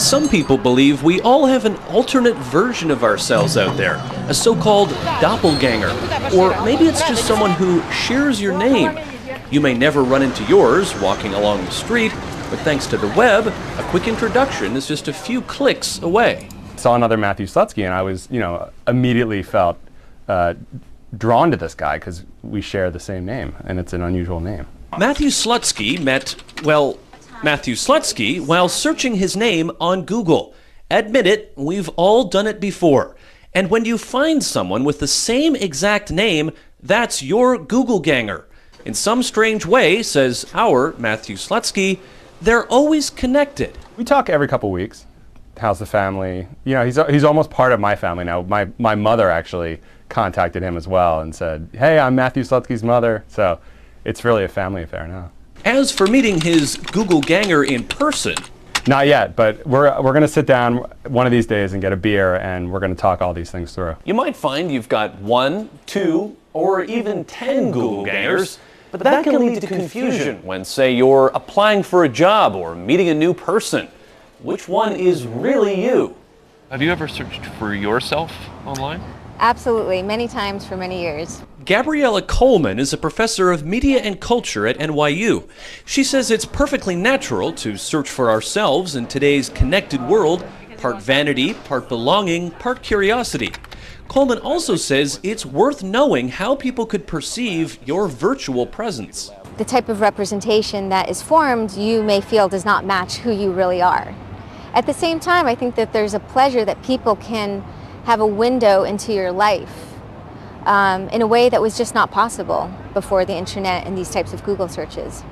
Some people believe we all have an alternate version of ourselves out there, a so-called doppelganger. Or maybe it's just someone who shares your name. You may never run into yours walking along the street, but thanks to the web, a quick introduction is just a few clicks away. Saw another Matthew Slutsky, and I was, immediately felt drawn to this guy because we share the same name, and it's an unusual name. Matthew Slutsky met Matthew Slutsky while searching his name on Google. Admit it, we've all done it before. And when you find someone with the same exact name, that's your Googleganger. In some strange way, says our Matthew Slutsky, they're always connected. We talk every couple weeks. How's the family? He's almost part of my family now. My mother actually contacted him as well and said, hey, I'm Matthew Slutsky's mother. So it's really a family affair now. As for meeting his Googleganger in person, not yet, but we're going to sit down one of these days and get a beer, and we're going to talk all these things through. You might find you've got 1, 2, or even 10 Googlegangers, but that can lead to confusion when, say, you're applying for a job or meeting a new person. Which one is really you? Have you ever searched for yourself online? Absolutely, many times for many years. Gabriella Coleman is a professor of media and culture at NYU. She says it's perfectly natural to search for ourselves in today's connected world, part vanity, part belonging, part curiosity. Coleman also says it's worth knowing how people could perceive your virtual presence. The type of representation that is formed, you may feel does not match who you really are. At the same time, I think that there's a pleasure that people can have a window into your life in a way that was just not possible before the internet and these types of Google searches.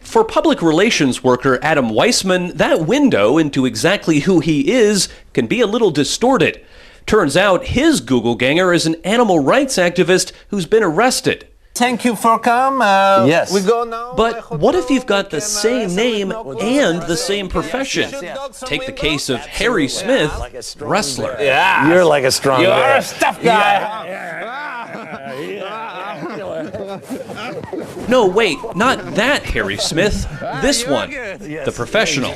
For public relations worker Adam Weissman, that window into exactly who he is can be a little distorted. Turns out his Googleganger is an animal rights activist who's been arrested. Thank you for coming. Yes. We go now. But what if you've got the same name and the same profession? Take the case of Harry Smith, wrestler. Yeah. You're like a strong guy. You're a stuff guy. No, wait, not that Harry Smith. This one, the professional.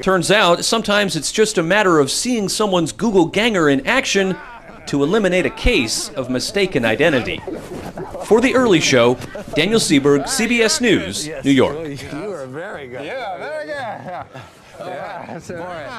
Turns out, sometimes it's just a matter of seeing someone's Googleganger in action to eliminate a case of mistaken identity. For The Early Show, Daniel Seberg, CBS News, New York. You were very good. Yeah, very good. Yeah.